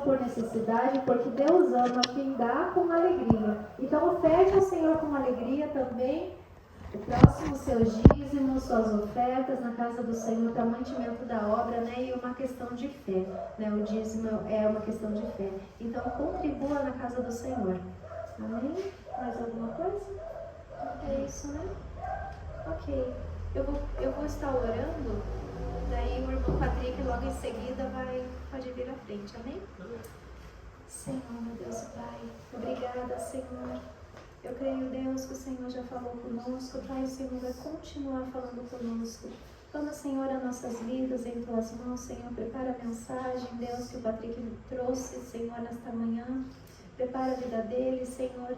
por necessidade, porque Deus ama quem dá com alegria. Então oferte ao Senhor com alegria também o próximo, seus dízimos, suas ofertas na casa do Senhor para mantimento da obra, né? E uma questão de fé, né? O dízimo é uma questão de fé. Então contribua na casa do Senhor. Amém? Mais alguma coisa? É isso, né? Ok. Eu vou estar orando, daí o irmão Patrick logo em seguida pode vir à frente, amém? Senhor, meu Deus e Pai, obrigada, Senhor. Eu creio, Deus, que o Senhor já falou conosco, Pai, o Senhor vai continuar falando conosco. Toma, Senhor, as nossas vidas em Tuas mãos, Senhor, prepara a mensagem, Deus, que o Patrick trouxe, Senhor, nesta manhã. Prepara a vida dele, Senhor.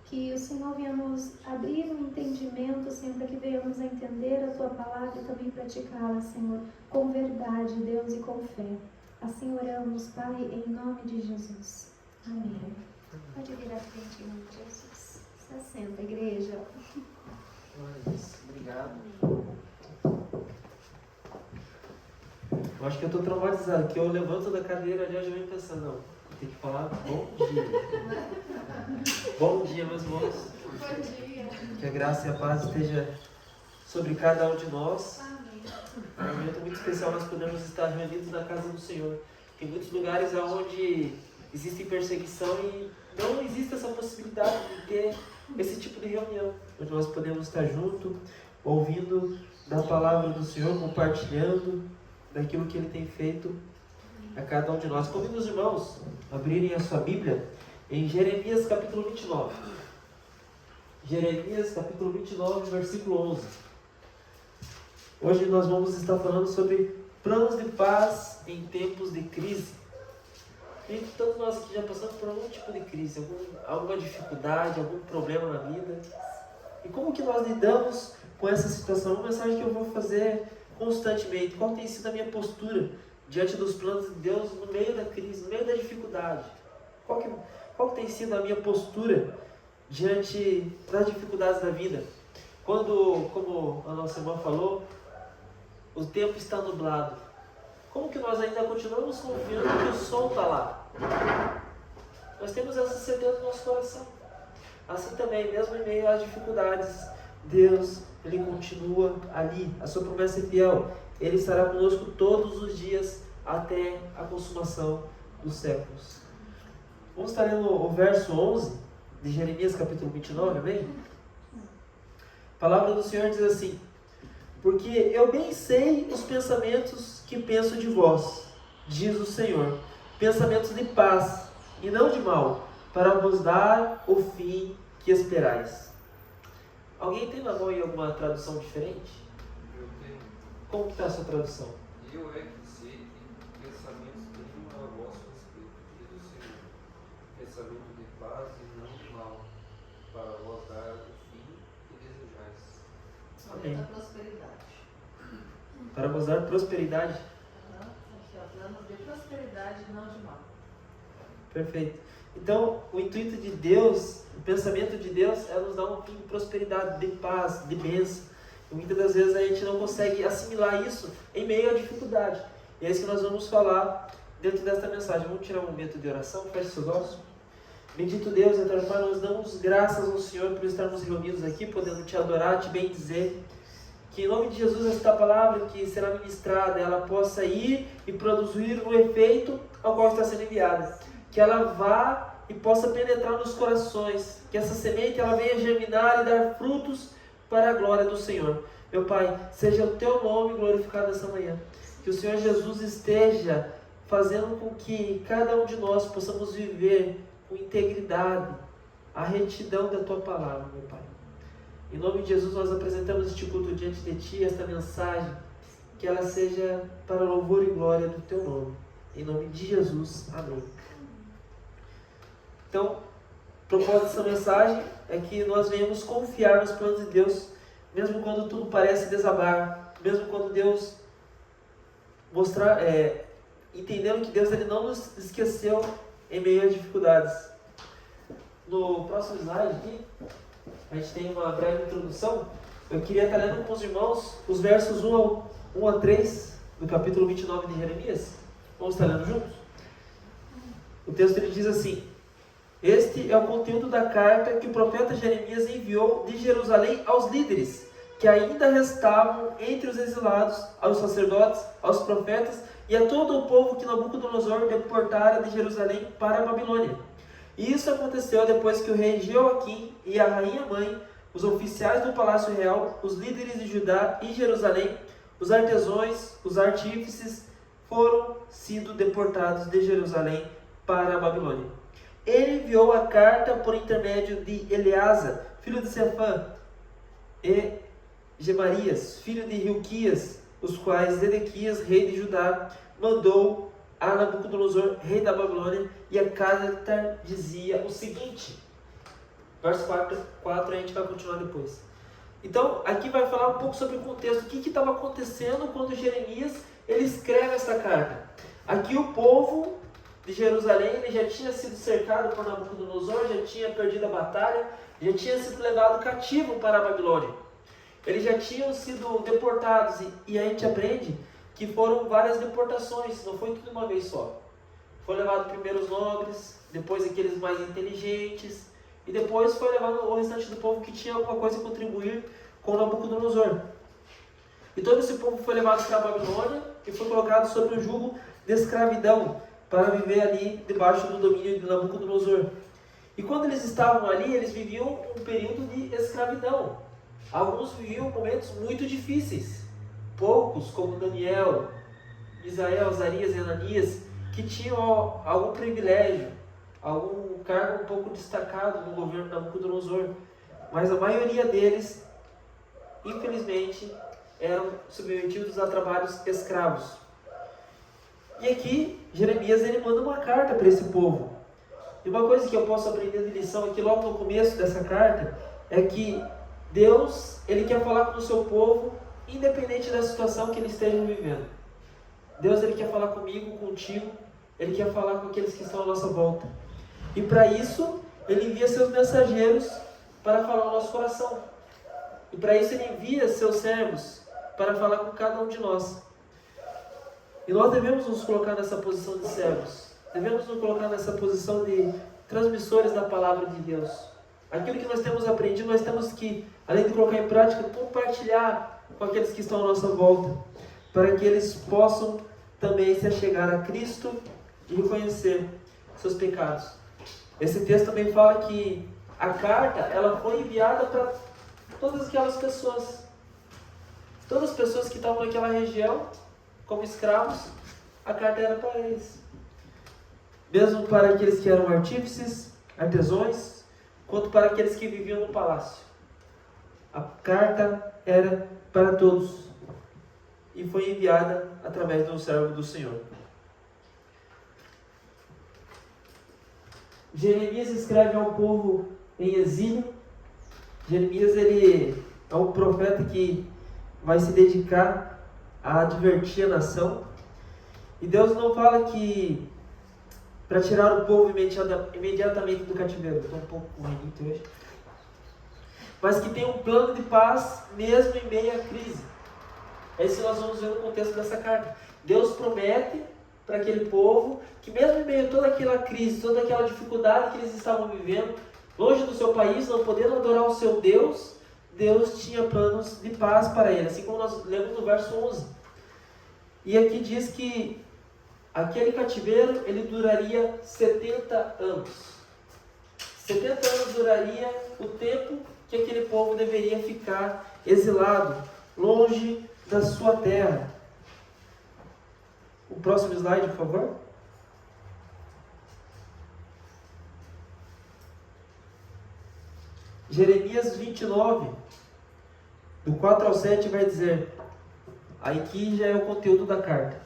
Que o Senhor venha nos abrir um entendimento, Senhor, para que venhamos a entender a Tua palavra e também praticá-la, Senhor, com verdade, Deus, e com fé. Assim oramos, Pai, em nome de Jesus. Amém. Pode vir à frente, em nome de Jesus. Se assenta, igreja. Obrigado. Eu acho que eu estou traumatizado, que eu levanto da cadeira ali e já venho pensando, não, tem que falar bom dia. Bom dia, meus irmãos. Bom dia. Que a graça e a paz esteja sobre cada um de nós. Amém. É um momento muito especial, nós podemos estar reunidos na casa do Senhor. Tem muitos lugares onde existe perseguição e não existe essa possibilidade de ter esse tipo de reunião, onde nós podemos estar juntos, ouvindo da palavra do Senhor, compartilhando daquilo que Ele tem feito a cada um de nós. Convido os irmãos a abrirem a sua Bíblia em Jeremias capítulo 29. Jeremias capítulo 29, versículo 11. Hoje nós vamos estar falando sobre planos de paz em tempos de crise. E todos nós aqui já passamos por algum tipo de crise, alguma dificuldade, algum problema na vida. E como que nós lidamos com essa situação? Uma mensagem que eu vou fazer constantemente. Qual tem sido a minha postura diante dos planos de Deus no meio da crise, no meio da dificuldade? Qual que tem sido a minha postura diante das dificuldades da vida? Quando, como a nossa irmã falou, o tempo está nublado. Como que nós ainda continuamos confiando que o sol está lá? Nós temos essa certeza no nosso coração. Assim também, mesmo em meio às dificuldades, Deus, Ele continua ali. A sua promessa é fiel. Ele estará conosco todos os dias até a consumação dos séculos. Vamos estar lendo o verso 11 de Jeremias capítulo 29, amém? A palavra do Senhor diz assim: porque eu bem sei os pensamentos que penso de vós, diz o Senhor, pensamentos de paz e não de mal, para vos dar o fim que esperais. Alguém tem na mão aí alguma tradução diferente? Eu tenho. Como que está a sua tradução? Eu é que sei que pensamentos tenho a vosso respeito, diz o Senhor. Pensamento de paz e não de mal, para vos dar o fim que desejais. Amém. Da prosperidade. Para vos dar prosperidade. Aqui, ó, planos de prosperidade, não de mal. Perfeito. Então, o intuito de Deus, o pensamento de Deus é nos dar um fim de prosperidade, de paz, de bênção. E muitas das vezes a gente não consegue assimilar isso em meio à dificuldade. E é isso que nós vamos falar dentro desta mensagem. Vamos tirar um momento de oração, feche seus olhos. Bendito Deus, eterno Pai, nós damos graças ao Senhor por estarmos reunidos aqui, podendo te adorar, te bendizer. Que em nome de Jesus esta palavra que será ministrada, ela possa ir e produzir o efeito ao qual está sendo enviada. Que ela vá e possa penetrar nos corações. Que essa semente ela venha germinar e dar frutos para a glória do Senhor. Meu Pai, seja o Teu nome glorificado essa manhã. Que o Senhor Jesus esteja fazendo com que cada um de nós possamos viver com integridade a retidão da Tua palavra, meu Pai. Em nome de Jesus nós apresentamos este culto diante de Ti, esta mensagem, que ela seja para louvor e glória do Teu nome. Em nome de Jesus, amém. Então, o propósito dessa mensagem é que nós venhamos confiar nos planos de Deus, mesmo quando tudo parece desabar, mesmo quando Deus mostrar, entendendo que Deus ele não nos esqueceu em meio às dificuldades. No próximo slide aqui, a gente tem uma breve introdução. Eu queria estar lendo com os irmãos os versos 1 a 3 do capítulo 29 de Jeremias. Vamos estar lendo juntos? texto ele diz assim: este é o conteúdo da carta que o profeta Jeremias enviou de Jerusalém aos líderes que ainda restavam entre os exilados, aos sacerdotes, aos profetas e a todo o povo que Nabucodonosor deportara de Jerusalém para a Babilônia. E isso aconteceu depois que o rei Jeoaquim e a rainha mãe, os oficiais do palácio real, os líderes de Judá e Jerusalém, os artesãos, os artífices, foram sido deportados de Jerusalém para a Babilônia. Ele enviou a carta por intermédio de Eleasa, filho de Safã, e Gemarias, filho de Hilquias, os quais Zedequias, rei de Judá, mandou a Nabucodonosor, rei da Babilônia, e a carta dizia o seguinte, verso 4 a gente vai continuar depois. Então, aqui vai falar um pouco sobre o contexto, o que estava acontecendo quando Jeremias ele escreve essa carta. Aqui o povo de Jerusalém ele já tinha sido cercado por Nabucodonosor, já tinha perdido a batalha, já tinha sido levado cativo para a Babilônia. Eles já tinham sido deportados e a gente aprende que foram várias deportações, não foi tudo uma vez só. Foi levado primeiro os nobres, depois aqueles mais inteligentes, e depois foi levado o restante do povo que tinha alguma coisa a contribuir com Nabucodonosor. E todo esse povo foi levado para a Babilônia e foi colocado sob o jugo de escravidão para viver ali debaixo do domínio de Nabucodonosor. E quando eles estavam ali, eles viviam um período de escravidão. Alguns viviam momentos muito difíceis. Poucos, como Daniel, Misael, Azarias e Ananias, que tinham algum privilégio, algum cargo um pouco destacado no governo de Nabucodonosor. Mas a maioria deles, infelizmente, eram submetidos a trabalhos escravos. E aqui, Jeremias ele manda uma carta para esse povo. E uma coisa que eu posso aprender de lição aqui logo no começo dessa carta é que Deus ele quer falar com o seu povo independente da situação que eles estejam vivendo. Deus ele quer falar comigo, contigo, ele quer falar com aqueles que estão à nossa volta. E para isso, ele envia seus mensageiros para falar ao nosso coração. E para isso ele envia seus servos para falar com cada um de nós. E nós devemos nos colocar nessa posição de servos. Devemos nos colocar nessa posição de transmissores da palavra de Deus. Aquilo que nós temos aprendido, nós temos que, além de colocar em prática, compartilhar com aqueles que estão à nossa volta, para que eles possam também se achegar a Cristo e reconhecer seus pecados. Esse texto também fala que a carta ela foi enviada para todas aquelas pessoas. Todas as pessoas que estavam naquela região, como escravos, a carta era para eles. Mesmo para aqueles que eram artífices, artesãos, quanto para aqueles que viviam no palácio. A carta era para todos e foi enviada através do servo do Senhor. Jeremias escreve ao povo em exílio. Jeremias ele é um profeta que vai se dedicar a advertir a nação. E Deus não fala que para tirar o povo imediatamente do cativeiro. Estou um pouco correndo hoje. Mas que tem um plano de paz mesmo em meio à crise. É isso que nós vamos ver no contexto dessa carta. Deus promete para aquele povo que mesmo em meio a toda aquela crise, toda aquela dificuldade que eles estavam vivendo, longe do seu país, não podendo adorar o seu Deus, Deus tinha planos de paz para eles, assim como nós lemos no verso 11. E aqui diz que aquele cativeiro, ele duraria 70 anos. 70 anos duraria o tempo que aquele povo deveria ficar exilado, longe da sua terra. O próximo slide, por favor. Jeremias 29, do 4 ao 7 vai dizer, aqui já é o conteúdo da carta.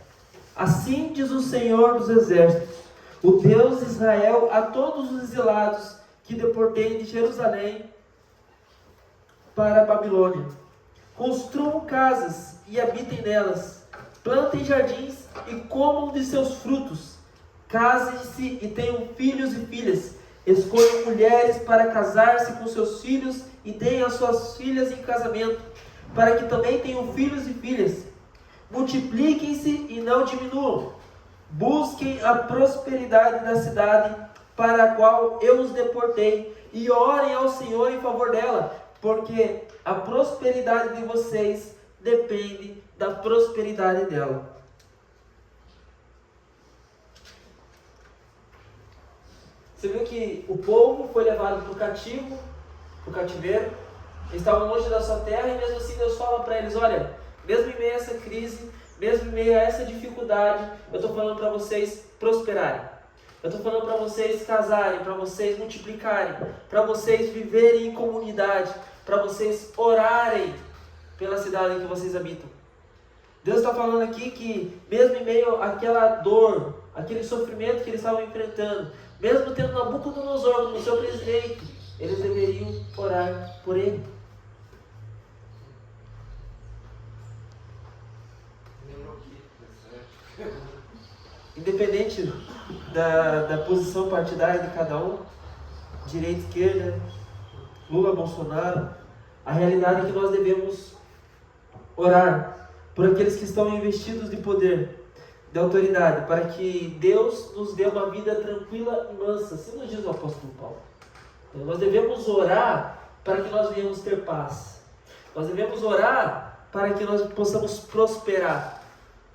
Assim diz o Senhor dos Exércitos, o Deus de Israel, a todos os exilados que deportei de Jerusalém para a Babilônia. Construam casas e habitem nelas, plantem jardins e comam de seus frutos. Casem-se e tenham filhos e filhas. Escolham mulheres para casar-se com seus filhos e deem as suas filhas em casamento, para que também tenham filhos e filhas. Multipliquem-se e não diminuam. Busquem a prosperidade da cidade para a qual eu os deportei e orem ao Senhor em favor dela, porque a prosperidade de vocês depende da prosperidade dela. Você viu que o povo foi levado para o cativeiro, eles estavam longe da sua terra, e mesmo assim Deus fala para eles: olha, mesmo em meio a essa crise, mesmo em meio a essa dificuldade, eu estou falando para vocês prosperarem. Eu estou falando para vocês casarem, para vocês multiplicarem, para vocês viverem em comunidade, para vocês orarem pela cidade em que vocês habitam. Deus está falando aqui que mesmo em meio àquela dor, aquele sofrimento que eles estavam enfrentando, mesmo tendo Nabucodonosor como seu presidente, eles deveriam orar por ele. Independente da posição partidária de cada um, direita, esquerda, Lula, Bolsonaro, a realidade é que nós devemos orar por aqueles que estão investidos de poder, de autoridade, para que Deus nos dê uma vida tranquila e mansa, assim nos diz o apóstolo Paulo. Então, nós devemos orar para que nós venhamos ter paz. Nós devemos orar para que nós possamos prosperar.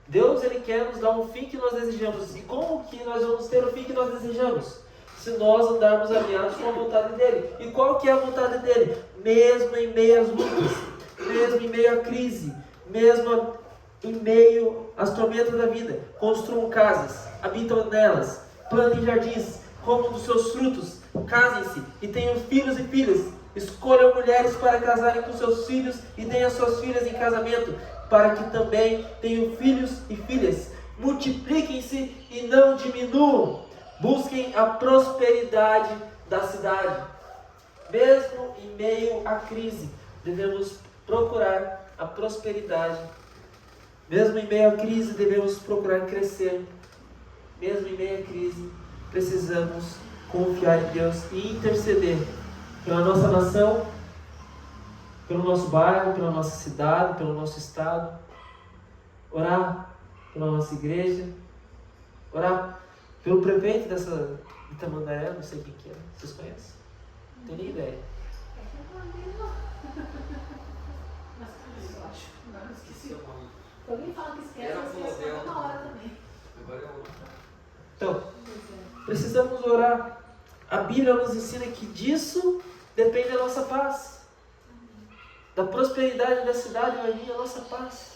Deus, Ele quer nos dar um fim que nós desejamos. E como que nós vamos ter o fim que nós desejamos? Se nós andarmos alinhados com a vontade dEle. E qual que é a vontade dEle? Mesmo em meio às lutas, mesmo em meio à crise, mesmo em meio às tormentas da vida, construam casas, habitam nelas, plantem jardins, comam dos seus frutos, casem-se e tenham filhos e filhas. Escolham mulheres para casarem com seus filhos e deem as suas filhas em casamento, para que também tenham filhos e filhas. Multipliquem-se e não diminuam. Busquem a prosperidade da cidade. Mesmo em meio à crise, devemos procurar a prosperidade. Mesmo em meio à crise, devemos procurar crescer. Mesmo em meio à crise, precisamos confiar em Deus e interceder pela nossa nação, pelo nosso bairro, pela nossa cidade, pelo nosso estado. Orar pela nossa igreja. Orar pelo prefeito de Tamandaré, não sei quem que é. Vocês conhecem? Não tenho nem ideia. Esqueci o nome. Alguém fala que esquece, eu esqueço na hora também. Agora é outro. Então, precisamos orar. A Bíblia nos ensina que disso depende a nossa paz. Da prosperidade da cidade vai vir a nossa paz.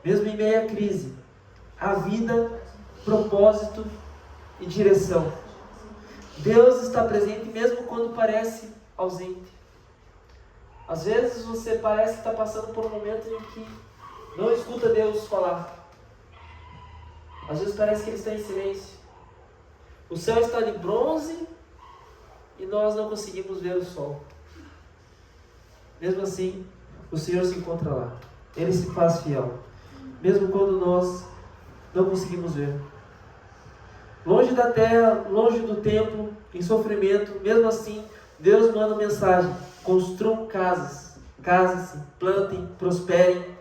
Mesmo em meio à crise, há vida, propósito e direção. Deus está presente mesmo quando parece ausente. Às vezes você parece que está passando por um momento em que não escuta Deus falar. Às vezes parece que Ele está em silêncio. O céu está de bronze e nós não conseguimos ver o sol. Mesmo assim, o Senhor se encontra lá. Ele se faz fiel. Mesmo quando nós não conseguimos ver. Longe da terra, longe do templo, em sofrimento, mesmo assim, Deus manda mensagem: construam casas, casem-se, plantem, prosperem.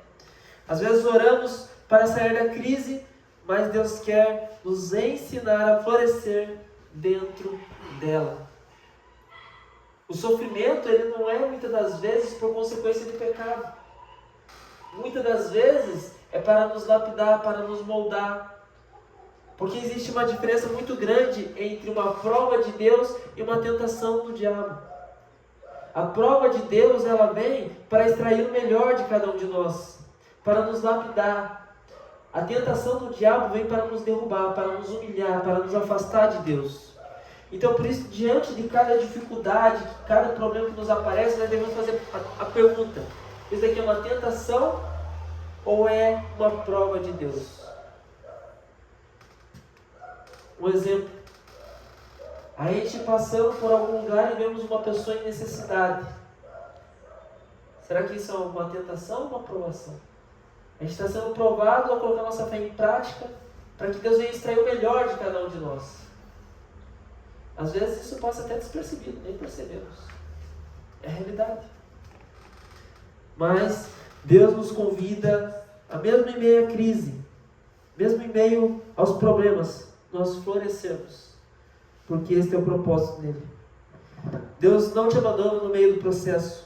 Às vezes oramos para sair da crise, mas Deus quer nos ensinar a florescer dentro dela. O sofrimento, ele não é muitas das vezes por consequência de pecado. Muitas das vezes é para nos lapidar, para nos moldar. Porque existe uma diferença muito grande entre uma prova de Deus e uma tentação do diabo. A prova de Deus, ela vem para extrair o melhor de cada um de nós, para nos lapidar. A tentação do diabo vem para nos derrubar, para nos humilhar, para nos afastar de Deus. Então, por isso, diante de cada dificuldade, cada problema que nos aparece, nós devemos fazer a pergunta: isso daqui é uma tentação ou é uma prova de Deus? Um exemplo: a gente passando por algum lugar e vemos uma pessoa em necessidade. Será que isso é uma tentação ou uma provação? A gente está sendo provado a colocar nossa fé em prática para que Deus venha extrair o melhor de cada um de nós. Às vezes isso passa até despercebido, nem percebemos. É a realidade. Mas Deus nos convida, a mesmo em meio à crise, mesmo em meio aos problemas, nós florescemos, porque esse é o propósito dele. Deus não te abandona no meio do processo,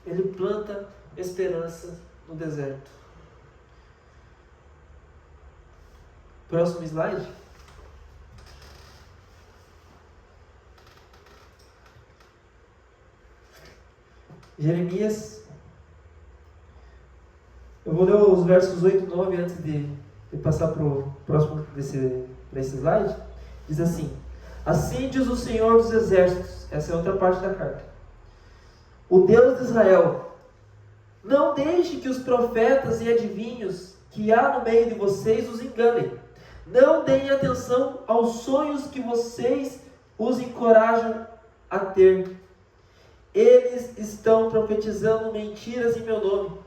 Ele planta esperança no deserto. Próximo slide. Jeremias. Eu vou ler os versos 8 e 9 antes de passar para o próximo para esse slide. Diz assim: assim diz o Senhor dos Exércitos. Essa é outra parte da carta. O Deus de Israel: não deixe que os profetas e adivinhos que há no meio de vocês os enganem. Não deem atenção aos sonhos que vocês os encorajam a ter. Eles estão profetizando mentiras em meu nome.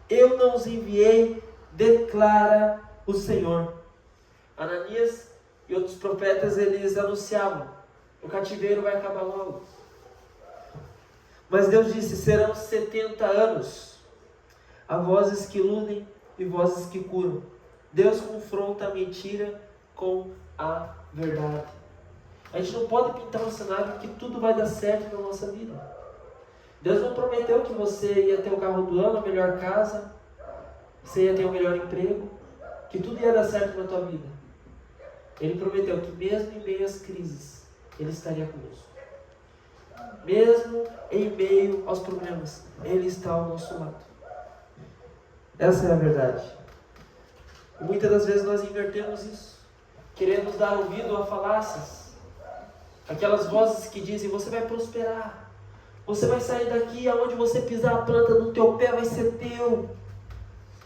Eu não os enviei, declara o Senhor. Ananias e outros profetas, eles anunciavam: o cativeiro vai acabar logo. Mas Deus disse: serão 70 anos. Há vozes que iludem e vozes que curam. Deus confronta a mentira com a verdade. A gente não pode pintar um cenário que tudo vai dar certo na nossa vida. Deus não prometeu que você ia ter o carro do ano, a melhor casa, você ia ter o melhor emprego, que tudo ia dar certo na tua vida. Ele prometeu que mesmo em meio às crises, Ele estaria conosco. Mesmo em meio aos problemas, Ele está ao nosso lado. Essa é a verdade. E muitas das vezes nós invertemos isso. Queremos dar ouvido a falácias. Aquelas vozes que dizem: você vai prosperar. Você vai sair daqui, aonde você pisar a planta do teu pé vai ser teu.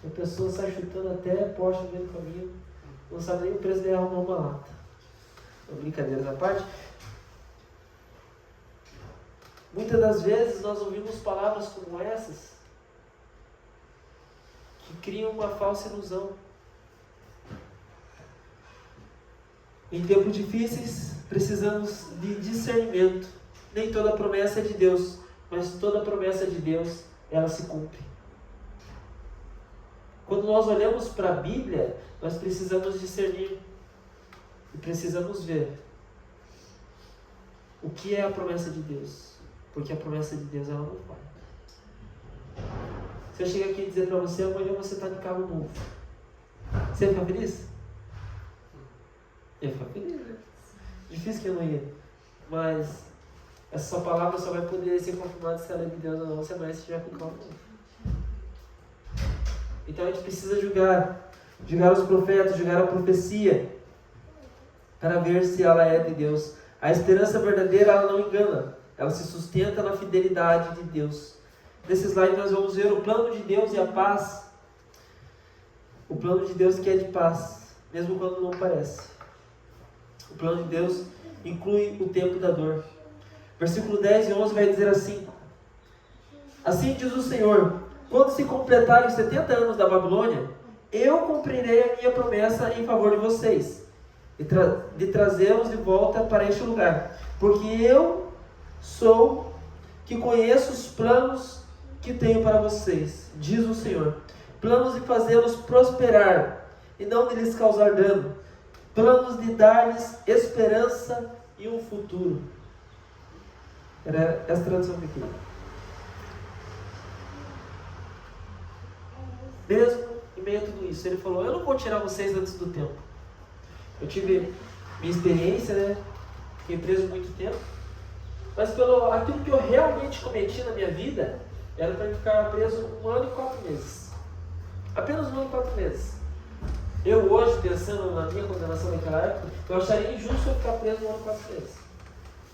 A pessoa sai chutando até Porsche no meio do caminho. Não sabe nem o preço de arrumar uma lata. Brincadeiras à parte. Muitas das vezes nós ouvimos palavras como essas que criam uma falsa ilusão. Em tempos difíceis, precisamos de discernimento. Nem toda promessa é de Deus, mas toda promessa de Deus, ela se cumpre. Quando nós olhamos para a Bíblia, nós precisamos discernir e precisamos ver o que é a promessa de Deus, porque a promessa de Deus ela não falha. Se eu chegar aqui e dizer para você: amanhã você está de carro novo, você fica feliz? Eu fico feliz, né? Difícil que eu não ia. Mas essa sua palavra só vai poder ser confirmada se ela é de Deus ou não, se amanhã você estiver com o carro novo. Então a gente precisa julgar os profetas, julgar a profecia, para ver se ela é de Deus. A esperança verdadeira, ela não engana, ela se sustenta na fidelidade de Deus. Nesse slide nós vamos ver o plano de Deus e a paz. O plano de Deus que é de paz, mesmo quando não parece. O plano de Deus inclui o tempo da dor. Versículo 10 e 11 vai dizer assim: assim diz o Senhor: quando se completarem os 70 anos da Babilônia, eu cumprirei a minha promessa em favor de vocês, de trazê-los de volta para este lugar. Porque eu sou que conheço os planos que tenho para vocês, diz o Senhor. Planos de fazê-los prosperar e não de lhes causar dano. Planos de dar-lhes esperança e um futuro. Era essa tradução aqui. Mesmo em meio a tudo isso, Ele falou: eu não vou tirar vocês antes do tempo. Eu tive minha experiência, né? Fiquei preso muito tempo. Mas aquilo que eu realmente cometi na minha vida era para ficar preso 1 ano e 4 meses. Apenas 1 ano e 4 meses. Eu hoje, pensando na minha condenação naquela época, eu acharia injusto eu ficar preso 1 ano e 4 meses.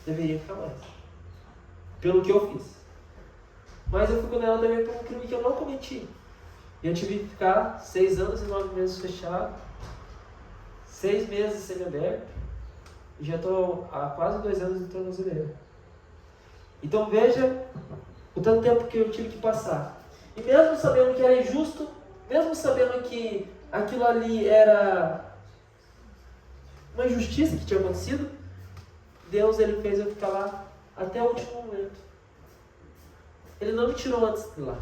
Deveria ficar mais. Pelo que eu fiz. Mas eu fui condenado também por um crime que eu não cometi. E eu tive que ficar 6 anos e 9 meses fechado, 6 meses semi-aberto, e já estou há quase 2 anos de tornozeleira. Então veja o tanto tempo que eu tive que passar. E mesmo sabendo que era injusto, mesmo sabendo que aquilo ali era uma injustiça que tinha acontecido, Deus ele fez eu ficar lá até o último momento. Ele não me tirou antes de lá.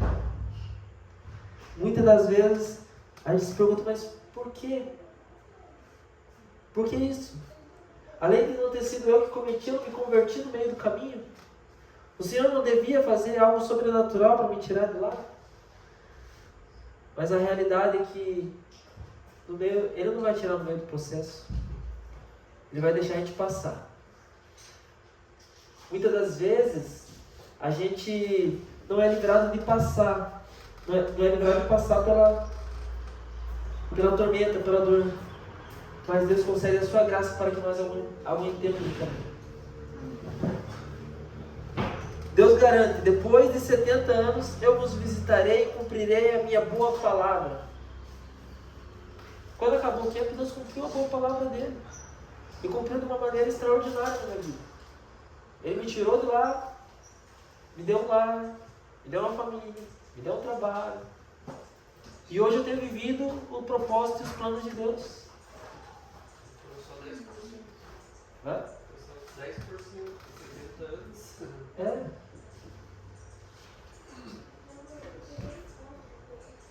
Muitas das vezes a gente se pergunta, mas por quê? Por que isso? Além de não ter sido eu que cometi, eu me converti no meio do caminho. O Senhor não devia fazer algo sobrenatural para me tirar de lá? Mas a realidade é que Ele não vai tirar no meio do processo. Ele vai deixar a gente passar. Muitas das vezes, a gente não é livrado de passar. Não é livrado de passar pela tormenta, pela dor. Mas Deus concede a sua graça para que nós aguentemos o caminho. Deus garante, depois de 70 anos, eu vos visitarei e cumprirei a minha boa palavra. Quando acabou o tempo, Deus cumpriu a boa palavra dele. E cumpriu de uma maneira extraordinária na minha vida. Ele me tirou de lá, me deu um lar, me deu uma família, me deu um trabalho. E hoje eu tenho vivido o propósito e os planos de Deus. Só 10%. Hã? Só 10%, 70 anos. É.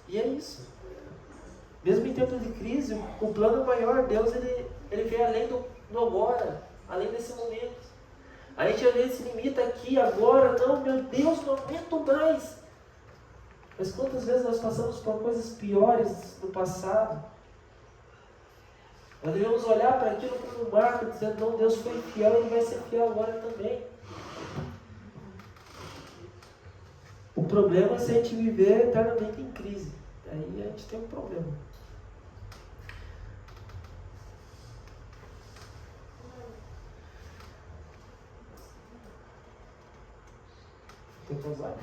E é isso. Mesmo em tempos de crise, o plano maior, Deus, ele vem além do agora, além desse momento. A gente às vezes se limita aqui, agora, não, meu Deus, não aguento mais. Mas quantas vezes nós passamos por coisas piores no passado? Nós devemos olhar para aquilo como um marco, dizendo, não, Deus foi fiel, Ele vai ser fiel agora também. O problema é se a gente viver eternamente em crise. Aí a gente tem um problema. Tem que usar?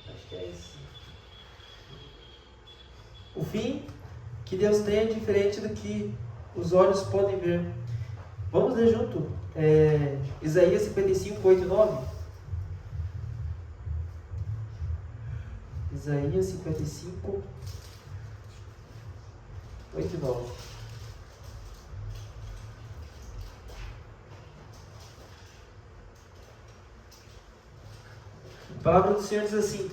Acho que é isso. O fim que Deus tem é diferente do que os olhos podem ver. Vamos ler junto Isaías 55, 8 e 9. Isaías 55, 8 e 9. A palavra do Senhor diz assim: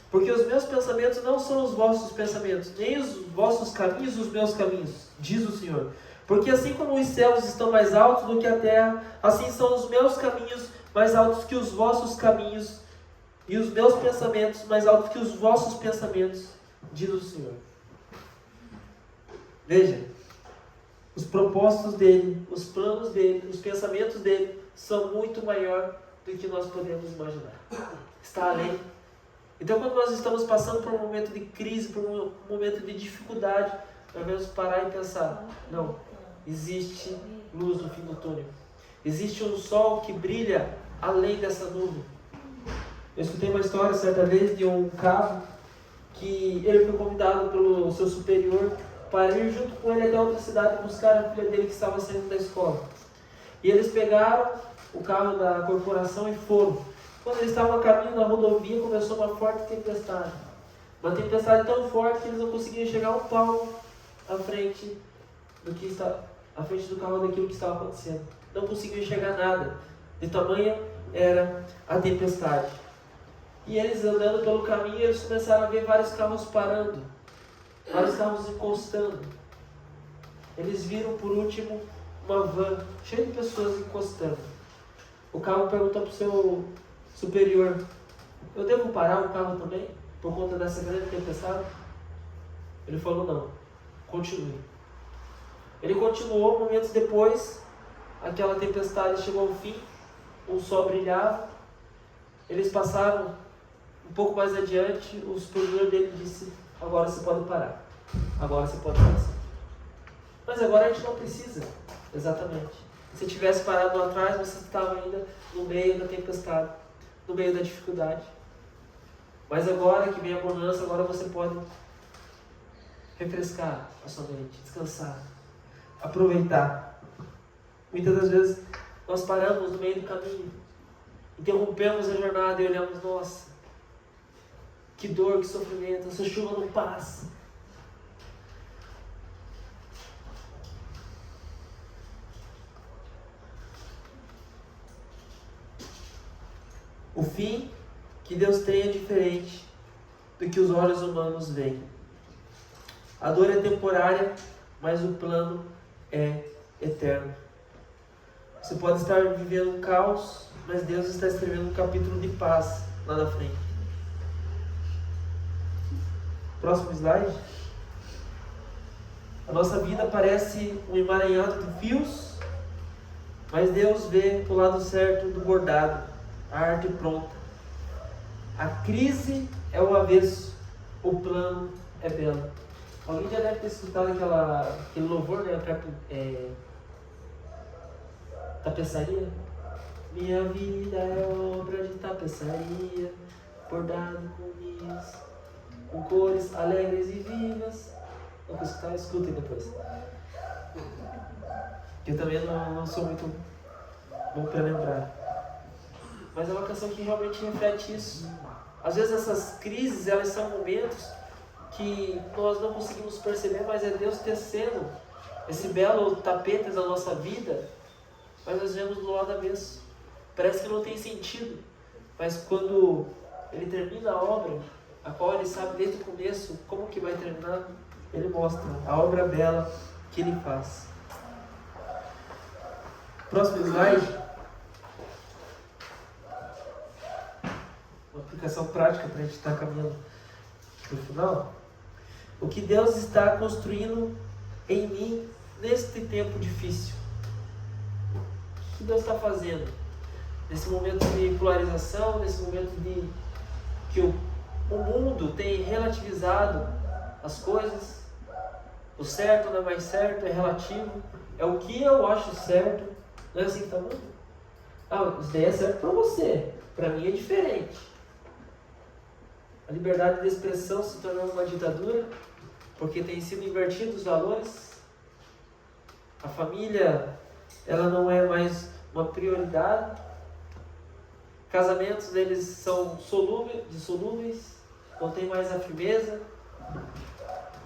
porque os meus pensamentos não são os vossos pensamentos, nem os vossos caminhos os meus caminhos, diz o Senhor. Porque assim como os céus estão mais altos do que a terra, assim são os meus caminhos mais altos que os vossos caminhos, e os meus pensamentos mais altos que os vossos pensamentos, diz o Senhor. Veja, os propósitos dele, os planos dele, os pensamentos dele são muito maior do que nós podemos imaginar. Está além. Então, quando nós estamos passando por um momento de crise, por um momento de dificuldade, nós devemos parar e pensar: não, existe luz no fim do túnel. Existe um sol que brilha além dessa nuvem. Eu escutei uma história certa vez de um cabo que ele foi convidado pelo seu superior para ir junto com ele até outra cidade buscar a filha dele que estava saindo da escola. E eles pegaram o carro da corporação e foram. Quando eles estavam a caminho na rodovia, começou uma forte tempestade. Uma tempestade tão forte que eles não conseguiam chegar um palmo à frente do carro daquilo que estava acontecendo. Não conseguiam enxergar nada. De tamanha era a tempestade. E eles andando pelo caminho, eles começaram a ver vários carros parando, vários carros encostando. Eles viram por último uma van cheia de pessoas encostando. O carro perguntou para o seu superior: eu devo parar o carro também por conta dessa grande tempestade? Ele falou: não, continue. Ele continuou. Momentos depois, aquela tempestade chegou ao fim, o sol brilhava. Eles passaram um pouco mais adiante. O superior dele disse: agora você pode parar, agora você pode passar. Mas agora a gente não precisa. Exatamente. Se tivesse parado lá atrás, você estava ainda no meio da tempestade, no meio da dificuldade. Mas agora que vem a bonança, agora você pode refrescar a sua mente, descansar, aproveitar. Muitas das vezes nós paramos no meio do caminho, interrompemos a jornada e olhamos: nossa, que dor, que sofrimento, essa chuva não passa. O fim que Deus tem é diferente do que os olhos humanos veem. A dor é temporária, mas o plano é eterno. Você pode estar vivendo um caos, mas Deus está escrevendo um capítulo de paz lá na frente. Próximo slide. A nossa vida parece um emaranhado de fios, mas Deus vê o lado certo do bordado, a arte pronta. A crise é o avesso, o plano é belo. Alguém já deve ter escutado aquele louvor, né? Tapeçaria? Minha vida é obra de tapeçaria, bordado com cores alegres e vivas. Não escutar, escutem depois. Eu também não sou muito bom para lembrar. Mas é uma canção que realmente reflete isso. Às vezes essas crises, elas são momentos que nós não conseguimos perceber, mas é Deus tecendo esse belo tapete na nossa vida, mas nós vemos do lado avesso. Parece que não tem sentido, mas quando Ele termina a obra, a qual Ele sabe desde o começo como que vai terminar, Ele mostra a obra bela que Ele faz. Próximo slide. Uma aplicação prática para a gente estar caminhando para o final. O que Deus está construindo em mim neste tempo difícil? O que Deus está fazendo? Nesse momento de polarização, nesse momento de que o mundo tem relativizado as coisas, o certo não é mais certo, é relativo, é o que eu acho certo, não é assim que está o mundo? Isso daí é certo para você, para mim é diferente. A liberdade de expressão se tornou uma ditadura, porque tem sido invertidos os valores. A família, ela não é mais uma prioridade. Casamentos, eles são dissolúveis, não tem mais a firmeza.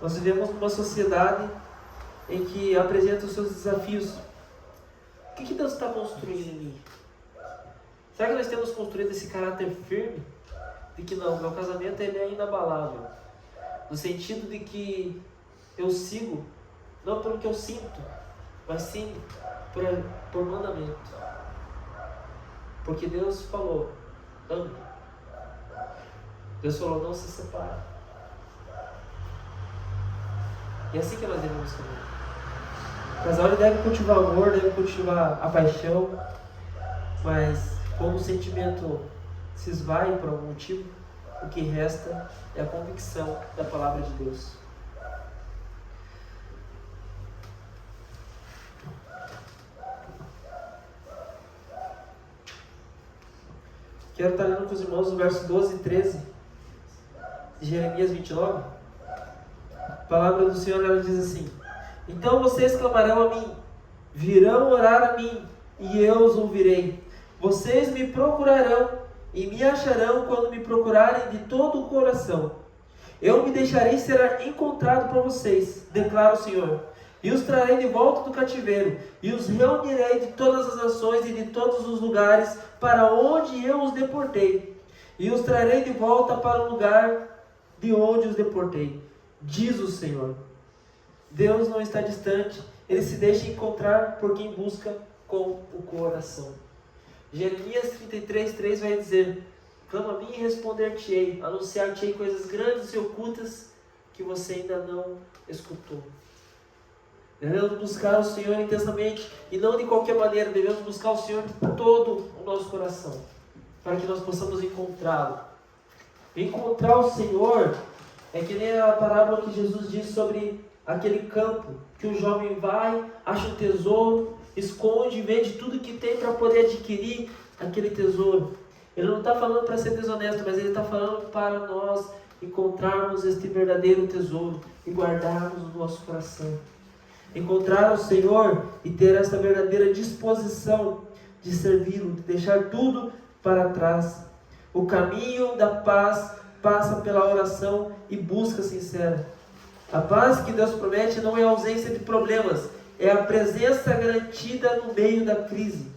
Nós vivemos numa sociedade em que apresenta os seus desafios. O que Deus está construindo em mim? Será que nós temos construído esse caráter firme? De que não, meu casamento ele é inabalável. No sentido de que eu sigo, não pelo que eu sinto, mas sim por mandamento. Porque Deus falou, ame. Deus falou, não se separe. E é assim que nós devemos caminhar. O casal ele deve cultivar o amor, deve cultivar a paixão, mas quando o sentimento se esvai por algum motivo, o que resta é a convicção da palavra de Deus. Quero estar lendo com os irmãos o verso 12 e 13 de Jeremias 29. A palavra do Senhor ela diz assim: então vocês clamarão a mim, virão orar a mim, e eu os ouvirei. Vocês me procurarão e me acharão quando me procurarem de todo o coração. Eu me deixarei ser encontrado por vocês, declara o Senhor, e os trarei de volta do cativeiro, e os reunirei de todas as nações e de todos os lugares para onde eu os deportei, e os trarei de volta para o lugar de onde os deportei, diz o Senhor. Deus não está distante, Ele se deixa encontrar por quem busca com o coração. Jeremias 33:3 vai dizer: clama a mim e responder-te-ei, anunciar-te-ei coisas grandes e ocultas que você ainda não escutou. Devemos buscar o Senhor intensamente e não de qualquer maneira, devemos buscar o Senhor de todo o nosso coração, para que nós possamos encontrá-lo. Encontrar o Senhor é que nem a parábola que Jesus diz sobre aquele campo, que o jovem vai, acha um tesouro, esconde, vende tudo que tem para poder adquirir aquele tesouro. Ele não está falando para ser desonesto, mas ele está falando para nós encontrarmos este verdadeiro tesouro e guardarmos no nosso coração. Encontrar o Senhor e ter essa verdadeira disposição de servi-lo, de deixar tudo para trás. O caminho da paz passa pela oração e busca sincera. A paz que Deus promete não é a ausência de problemas, é a presença garantida no meio da crise.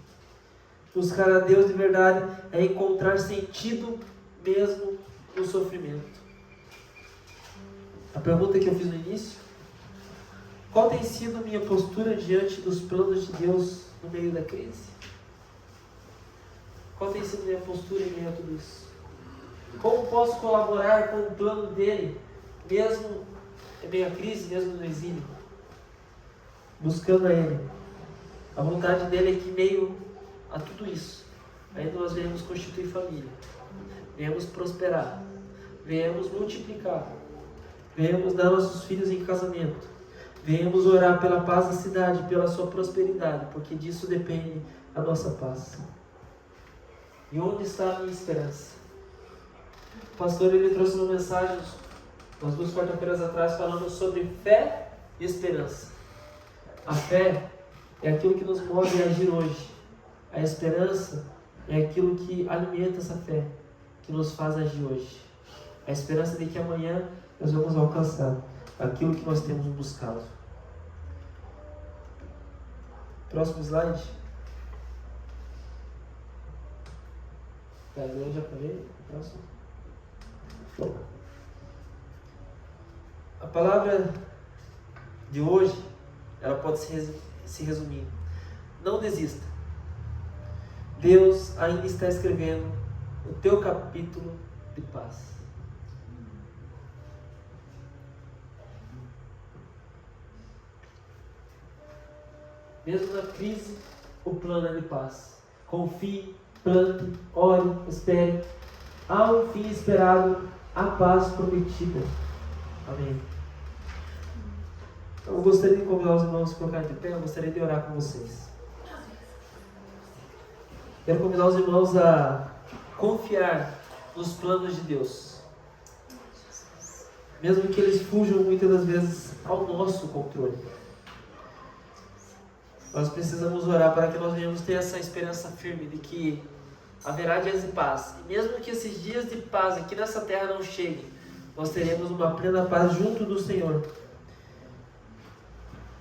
Buscar a Deus de verdade é encontrar sentido mesmo no sofrimento. A pergunta que eu fiz no início: qual tem sido minha postura diante dos planos de Deus no meio da crise? Qual tem sido minha postura em meio a tudo isso? Como posso colaborar com o plano dele, mesmo em meio à crise, mesmo no exílio? Buscando a ele. A vontade dele é que, em meio a tudo isso, ainda nós venhamos constituir família, venhamos prosperar, venhamos multiplicar, venhamos dar nossos filhos em casamento, venhamos orar pela paz da cidade, pela sua prosperidade, porque disso depende a nossa paz. E onde está a minha esperança? O pastor, ele trouxe uma mensagem umas 2 quarta-feiras atrás falando sobre fé e esperança. A fé é aquilo que nos move a agir hoje. A esperança é aquilo que alimenta essa fé, que nos faz agir hoje. A esperança de que amanhã nós vamos alcançar aquilo que nós temos buscado. Próximo slide. Eu já falei? Próximo. A palavra de hoje, ela pode se resumir: não desista. Deus ainda está escrevendo o teu capítulo de paz. Mesmo na crise, o plano é de paz. Confie, plante, ore, espere. Há um fim esperado, a paz prometida. Amém. Eu gostaria de convidar os irmãos a se colocarem de pé. Eu gostaria de orar com vocês. Quero convidar os irmãos a confiar nos planos de Deus, mesmo que eles fujam muitas das vezes ao nosso controle. Nós precisamos orar para que nós venhamos ter essa esperança firme de que haverá dias de paz. E mesmo que esses dias de paz aqui nessa terra não cheguem, nós teremos uma plena paz junto do Senhor.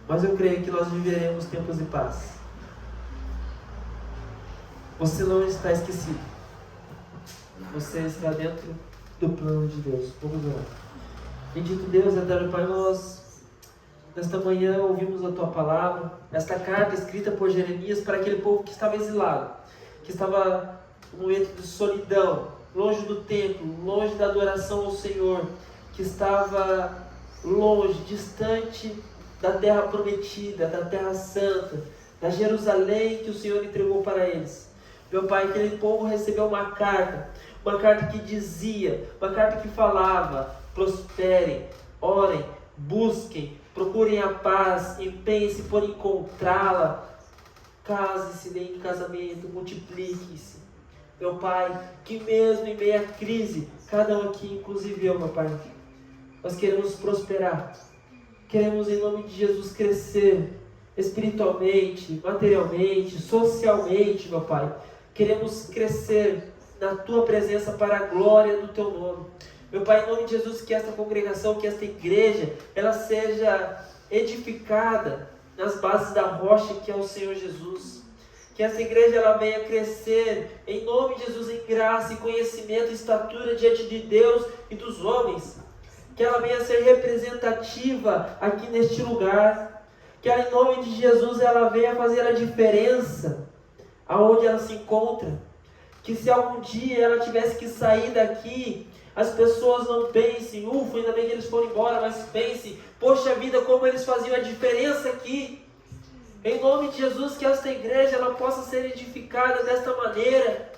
Mas eu creio que nós viveremos tempos de paz. Você não está esquecido. Você está dentro do plano de Deus. Vamos orar. Bendito Deus, eterno Pai, nós nesta manhã ouvimos a Tua palavra, esta carta escrita por Jeremias para aquele povo que estava exilado, que estava no momento de solidão, longe do templo, longe da adoração ao Senhor, que estava longe, distante da terra prometida, da terra santa, da Jerusalém que o Senhor entregou para eles. Meu Pai, aquele povo recebeu uma carta que dizia, uma carta que falava: prosperem, orem, busquem, procurem a paz, empenhem-se por encontrá-la, case-se, deem em casamento, multipliquem-se. Meu Pai, que mesmo em meio à crise, cada um aqui, inclusive eu, meu Pai, nós queremos prosperar, queremos em nome de Jesus crescer espiritualmente, materialmente, socialmente, meu Pai. Queremos crescer na Tua presença para a glória do Teu nome. Meu Pai, em nome de Jesus, que esta congregação, que esta igreja, ela seja edificada nas bases da rocha que é o Senhor Jesus. Que esta igreja ela venha crescer em nome de Jesus em graça e conhecimento e estatura diante de Deus e dos homens. Que ela venha ser representativa aqui neste lugar. Que ela, em nome de Jesus, ela venha fazer a diferença aonde ela se encontra. Que se algum dia ela tivesse que sair daqui, as pessoas não pensem: ufa, ainda bem que eles foram embora, mas pensem: poxa vida, como eles faziam a diferença aqui. Em nome de Jesus, que esta igreja ela possa ser edificada desta maneira,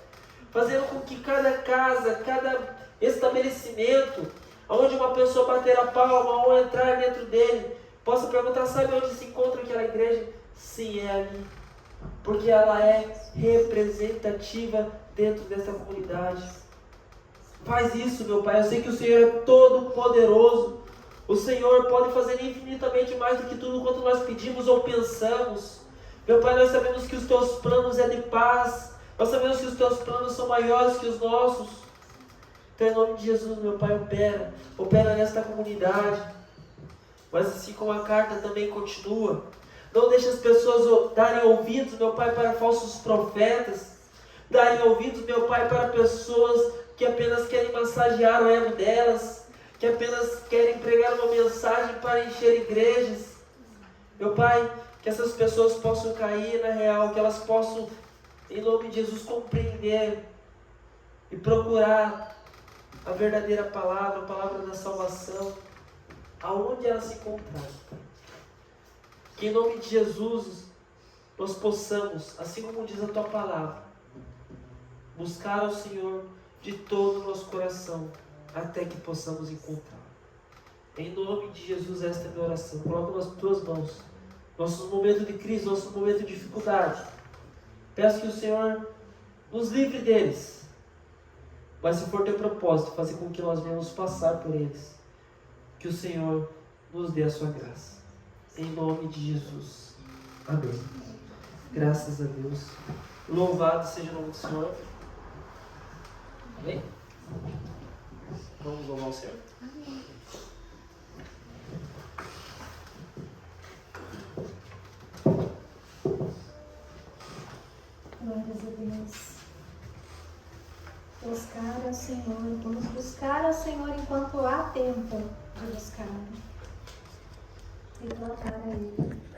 fazendo com que cada casa, cada estabelecimento, onde uma pessoa bater a palma ou entrar dentro dele, possa perguntar: sabe onde se encontra aquela igreja? Sim, é ali. Porque ela é representativa dentro dessa comunidade. Faz isso, meu Pai. Eu sei que o Senhor é todo poderoso. O Senhor pode fazer infinitamente mais do que tudo quanto nós pedimos ou pensamos. Meu Pai, nós sabemos que os Teus planos é de paz. Nós sabemos que os Teus planos são maiores que os nossos. Então, em nome de Jesus, meu Pai, opera nesta comunidade. Mas assim como a carta também continua, não deixe as pessoas darem ouvidos, meu Pai, para falsos profetas, darem ouvidos, meu Pai, para pessoas que apenas querem massagear o ego delas, que apenas querem pregar uma mensagem para encher igrejas. Meu Pai, que essas pessoas possam cair na real, que elas possam, em nome de Jesus, compreender e procurar a verdadeira palavra, a palavra da salvação, aonde elas se encontrarem. Que em nome de Jesus nós possamos, assim como diz a Tua palavra, buscar ao Senhor de todo o nosso coração, até que possamos encontrar. Em nome de Jesus, esta é a minha oração. Coloca nas Tuas mãos nossos momentos de crise, nossos momentos de dificuldade. Peço que o Senhor nos livre deles, mas se for Teu propósito, fazer com que nós venhamos passar por eles, que o Senhor nos dê a Sua graça. Em nome de Jesus. Amém. Graças a Deus. Louvado seja o nome do Senhor. Amém? Vamos louvar o Senhor? Amém. Glórias a Deus. Buscar ao Senhor. Vamos buscar ao Senhor enquanto há tempo de buscar. E plantar a Ele.